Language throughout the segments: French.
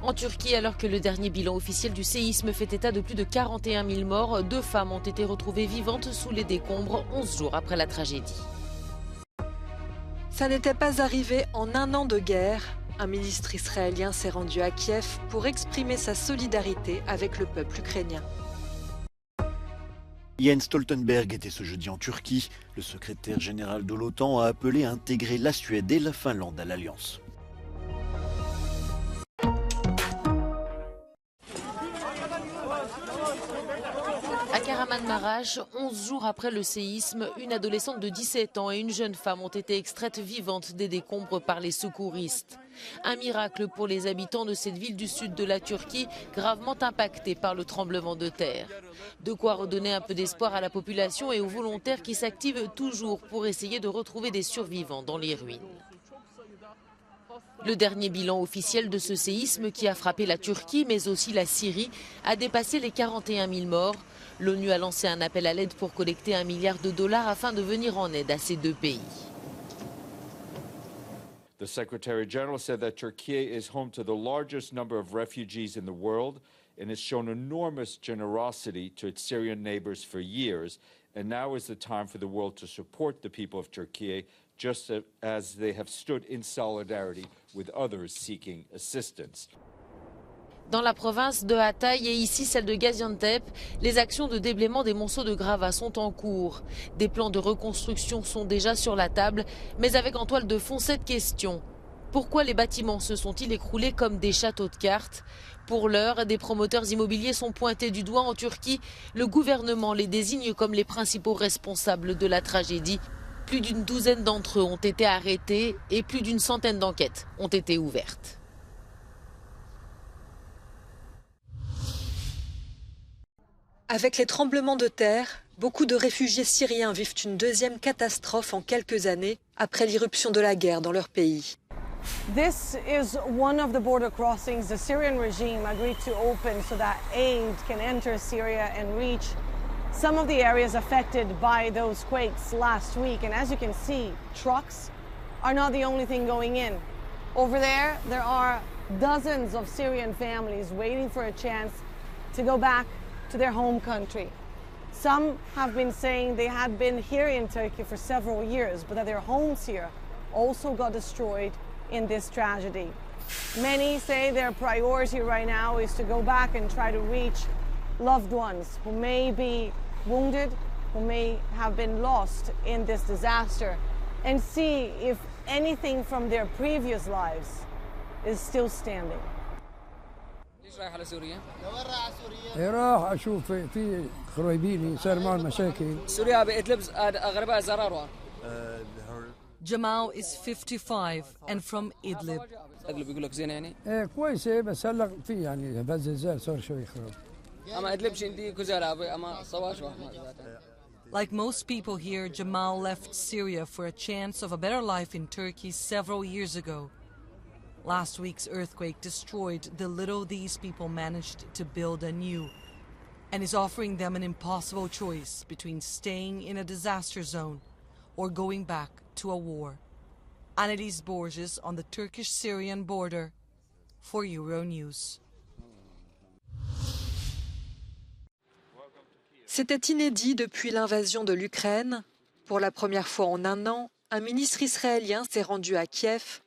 En Turquie, alors que le dernier bilan officiel du séisme fait état de plus de 41 000 morts, 2 femmes ont été retrouvées vivantes sous les décombres 11 jours après la tragédie. Ça n'était pas arrivé en un an de guerre. Un ministre israélien s'est rendu à Kiev pour exprimer sa solidarité avec le peuple ukrainien. Jens Stoltenberg était ce jeudi en Turquie. Le secrétaire général de l'OTAN a appelé à intégrer la Suède et la Finlande à l'Alliance. À Kahramanmaraş, 11 jours après le séisme, une adolescente de 17 ans et une jeune femme ont été extraites vivantes des décombres par les secouristes. Un miracle pour les habitants de cette ville du sud de la Turquie, gravement impactée par le tremblement de terre. De quoi redonner un peu d'espoir à la population et aux volontaires qui s'activent toujours pour essayer de retrouver des survivants dans les ruines. Le dernier bilan officiel de ce séisme qui a frappé la Turquie mais aussi la Syrie a dépassé les 41 000 morts. L'ONU a lancé un appel à l'aide pour collecter $1 milliard afin de venir en aide à ces deux pays. The Secretary General said that Turkey is home to the largest number of refugees in the world and has shown enormous generosity to its Syrian neighbors for years. And now is the time for the world to support the people of Turkey, just as they have stood in solidarity with others seeking assistance. Dans la province de Hatay et ici celle de Gaziantep, les actions de déblaiement des monceaux de gravats sont en cours. Des plans de reconstruction sont déjà sur la table, mais avec en toile de fond cette question. Pourquoi les bâtiments se sont-ils écroulés comme des châteaux de cartes? Pour l'heure, des promoteurs immobiliers sont pointés du doigt en Turquie. Le gouvernement les désigne comme les principaux responsables de la tragédie. Plus d'une douzaine d'entre eux ont été arrêtés et plus d'une centaine d'enquêtes ont été ouvertes. Avec les tremblements de terre, beaucoup de réfugiés syriens vivent une deuxième catastrophe en quelques années après l'irruption de la guerre dans leur pays. This is one of the border crossings the Syrian regime agreed to open so that aid can enter Syria and reach some of the areas affected by those quakes last week. And as you can see, trucks are not the only thing going in. Over there are dozens of Syrian families waiting for a chance to go back to their home country. Some have been saying they had been here in Turkey for several years, but that their homes here also got destroyed in this tragedy. Many say their priority right now is to go back and try to reach loved ones who may be wounded, who may have been lost in this disaster, and see if anything from their previous lives is still standing. رايح على سوريا؟ لوين رايح على سوريا؟ راح اشوف في قرايبيني صار معهم مشاكل. سوريا بإدلب أغرباء زراروا. Jamal is 55 and from Idlib. إدلب يقول لك زين يعني؟ ايه كويسه بس هلا في يعني هذا الزلزال صار شوي خراب. أما إدلب شندي كزارة أما صواش واحد. Like most people here, Jamal left Syria for a chance of a better life in Turkey several years ago. Last week's earthquake destroyed the little these people managed to build anew, and is offering them an impossible choice between staying in a disaster zone or going back to a war. Annelies Borges on the Turkish-Syrian border for Euronews. C'était inédit depuis l'invasion de l'Ukraine. Pour la première fois en un an, un ministre israélien s'est rendu à Kiev.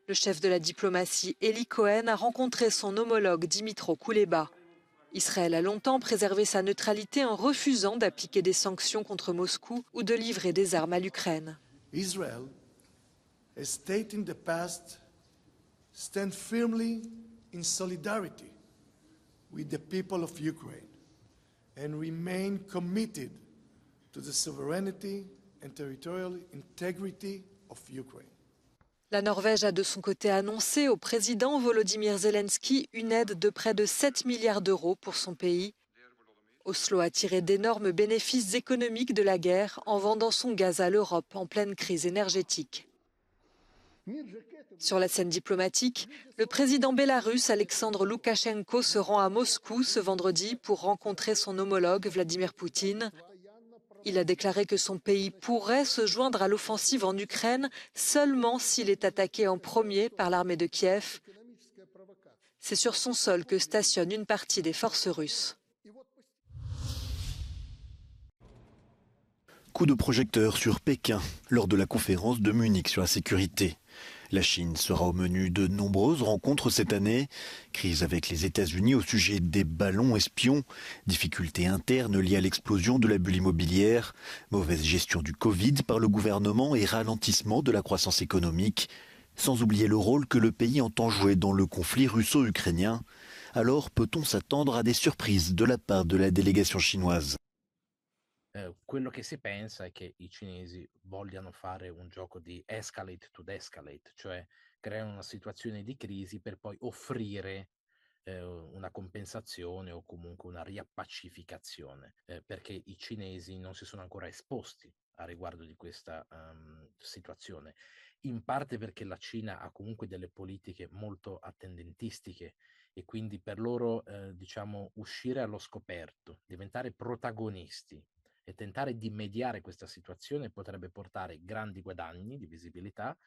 Le chef de la diplomatie, Eli Cohen, a rencontré son homologue Dimitro Kuleba. Israël a longtemps préservé sa neutralité en refusant d'appliquer des sanctions contre Moscou ou de livrer des armes à l'Ukraine. Israel, as stated in the past, stand firmly in solidarity with the people of Ukraine and remain committed to the sovereignty and territorial integrity of Ukraine. La Norvège a de son côté annoncé au président Volodymyr Zelensky une aide de près de 7 milliards d'euros pour son pays. Oslo a tiré d'énormes bénéfices économiques de la guerre en vendant son gaz à l'Europe en pleine crise énergétique. Sur la scène diplomatique, le président bélarusse Alexandre Loukachenko se rend à Moscou ce vendredi pour rencontrer son homologue Vladimir Poutine. Il a déclaré que son pays pourrait se joindre à l'offensive en Ukraine seulement s'il est attaqué en premier par l'armée de Kiev. C'est sur son sol que stationne une partie des forces russes. Coup de projecteur sur Pékin lors de la conférence de Munich sur la sécurité. La Chine sera au menu de nombreuses rencontres cette année. Crise avec les États-Unis au sujet des ballons espions, difficultés internes liées à l'explosion de la bulle immobilière, mauvaise gestion du Covid par le gouvernement et ralentissement de la croissance économique. Sans oublier le rôle que le pays entend jouer dans le conflit russo-ukrainien. Alors peut-on s'attendre à des surprises de la part de la délégation chinoise? Quello che si pensa è che I cinesi vogliano fare un gioco di escalate to de-escalate, cioè creare una situazione di crisi per poi offrire una compensazione o comunque una riappacificazione, perché I cinesi non si sono ancora esposti a riguardo di questa situazione, in parte perché la Cina ha comunque delle politiche molto attendentistiche e quindi per loro diciamo uscire allo scoperto, diventare protagonisti e tentare di mediare questa situazione potrebbe portare grandi guadagni di visibilità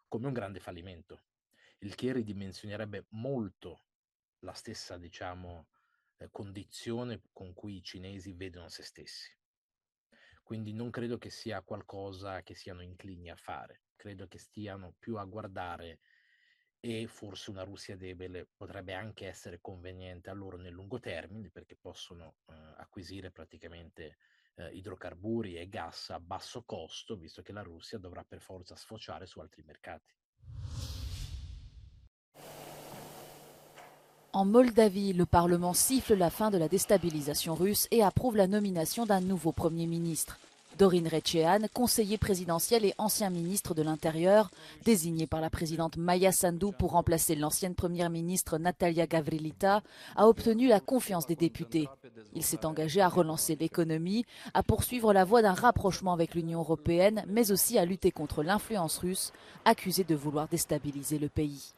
come un grande fallimento, il che ridimensionerebbe molto la stessa, diciamo, condizione con cui I cinesi vedono se stessi. Quindi non credo che sia qualcosa che siano inclini a fare, credo che stiano più a guardare e forse una Russia debole potrebbe anche essere conveniente a loro nel lungo termine perché possono acquisire praticamente idrocarburi e gas a basso costo, visto che la Russia dovrà per forza sfociare su altri mercati. En Moldavie, le Parlement siffle la fin de la déstabilisation russe et approuve la nomination d'un nouveau Premier ministre. Dorin Recean, conseiller présidentiel et ancien ministre de l'Intérieur, désigné par la présidente Maia Sandu pour remplacer l'ancienne première ministre Natalia Gavrilita, a obtenu la confiance des députés. Il s'est engagé à relancer l'économie, à poursuivre la voie d'un rapprochement avec l'Union européenne, mais aussi à lutter contre l'influence russe, accusée de vouloir déstabiliser le pays.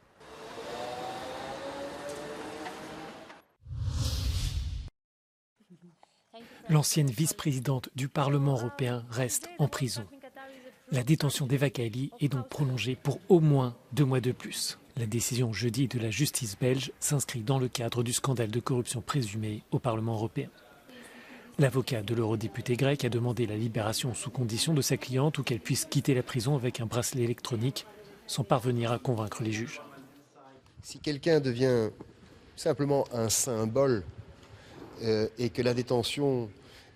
L'ancienne vice-présidente du Parlement européen reste en prison. La détention d'Eva Kaili est donc prolongée pour au moins 2 mois de plus. La décision jeudi de la justice belge s'inscrit dans le cadre du scandale de corruption présumé au Parlement européen. L'avocat de l'eurodéputé grec a demandé la libération sous condition de sa cliente ou qu'elle puisse quitter la prison avec un bracelet électronique sans parvenir à convaincre les juges. Si quelqu'un devient simplement un symbole et que la détention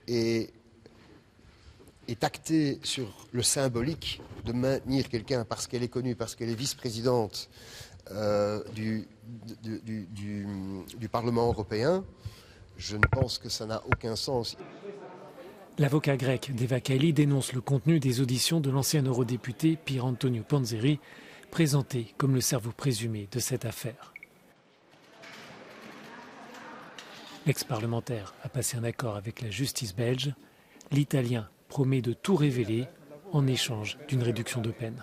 est actée sur le symbolique de maintenir quelqu'un parce qu'elle est connue, parce qu'elle est vice-présidente du Parlement européen, je ne pense que ça n'a aucun sens. L'avocat grec d'Eva Kaili dénonce le contenu des auditions de l'ancien eurodéputé Pier Antonio Panzeri, présenté comme le cerveau présumé de cette affaire. L'ex-parlementaire a passé un accord avec la justice belge. L'Italien promet de tout révéler en échange d'une réduction de peine.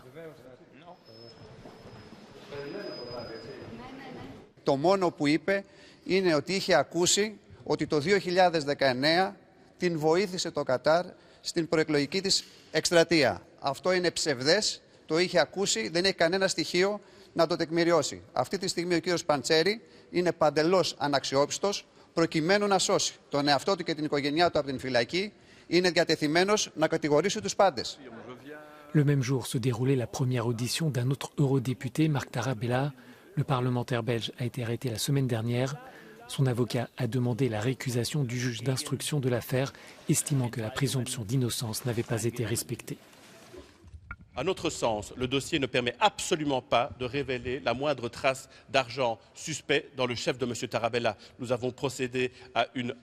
Το μόνο που είπε είναι ότι είχε ακούσει ότι το 2019 την βοήθησε το Κατάρ στην προεκλογική της εκστρατεία. Αυτό είναι ψευδές, το είχε ακούσει, δεν έχει κανένα στοιχείο να το τεκμηριώσει. Αυτή τη στιγμή ο κύριος Παντσέρη είναι παντελώς αναξιόπιστος, προκειμένου να σώσει τον εαυτό του και την οικογένειά του από την φυλακή, είναι διατεθειμένος να κατηγορήσει τους πάντες. Le même jour se déroulait la première audition d'un autre eurodéputé, Marc Tarabella. Le parlementaire belge a été arrêté la semaine dernière. Son avocat a demandé la récusation du juge d'instruction de l'affaire, estimant que la présomption d'innocence n'avait pas été respectée. À notre sens, le dossier ne permet absolument pas de révéler la moindre trace d'argent suspect dans le chef de M. Tarabella. Nous avons procédé à une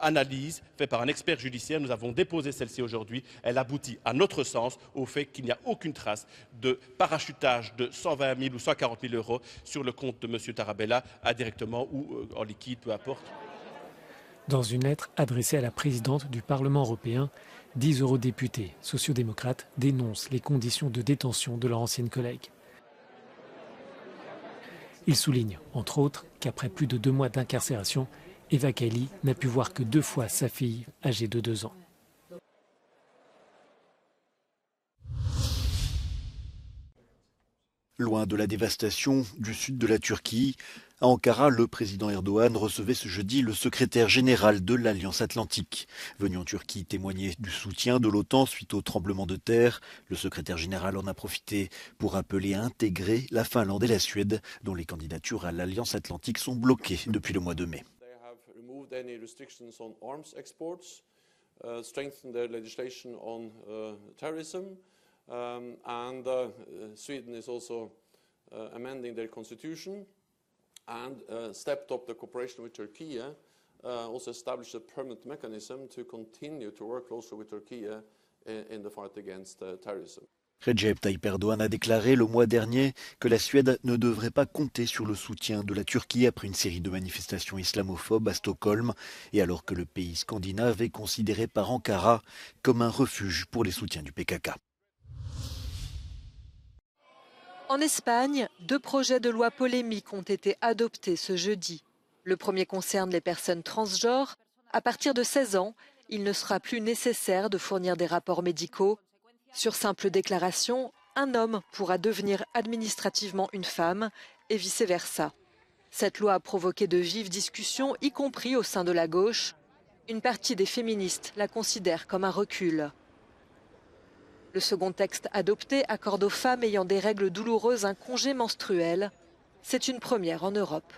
analyse faite par un expert judiciaire. Nous avons déposé celle-ci aujourd'hui. Elle aboutit, à notre sens, au fait qu'il n'y a aucune trace de parachutage de 120 000 ou 140 000 euros sur le compte de M. Tarabella, indirectement ou en liquide, peu importe. Dans une lettre adressée à la présidente du Parlement européen, 10 eurodéputés sociodémocrates dénoncent les conditions de détention de leur ancienne collègue. Ils soulignent, entre autres, qu'après plus de 2 mois d'incarcération, Eva Kaili n'a pu voir que 2 fois sa fille âgée de 2 ans. Loin de la dévastation du sud de la Turquie, à Ankara, le président Erdogan recevait ce jeudi le secrétaire général de l'Alliance Atlantique. Venu en Turquie témoigner du soutien de l'OTAN suite au tremblement de terre, le secrétaire général en a profité pour appeler à intégrer la Finlande et la Suède, dont les candidatures à l'Alliance Atlantique sont bloquées depuis le mois de mai. Sweden is also amending their constitution and stepped up the cooperation with Turkey, also established a permanent mechanism to continue to work closer with Turkey in the fight against terrorism. Recep Tayyip Erdogan a déclaré le mois dernier que la Suède ne devrait pas compter sur le soutien de la Turquie après une série de manifestations islamophobes à Stockholm et alors que le pays scandinave est considéré par Ankara comme un refuge pour les soutiens du PKK. En Espagne, 2 projets de loi polémiques ont été adoptés ce jeudi. Le premier concerne les personnes transgenres. À partir de 16 ans, il ne sera plus nécessaire de fournir des rapports médicaux. Sur simple déclaration, un homme pourra devenir administrativement une femme et vice-versa. Cette loi a provoqué de vives discussions, y compris au sein de la gauche. Une partie des féministes la considère comme un recul. Le second texte adopté accorde aux femmes ayant des règles douloureuses un congé menstruel. C'est une première en Europe.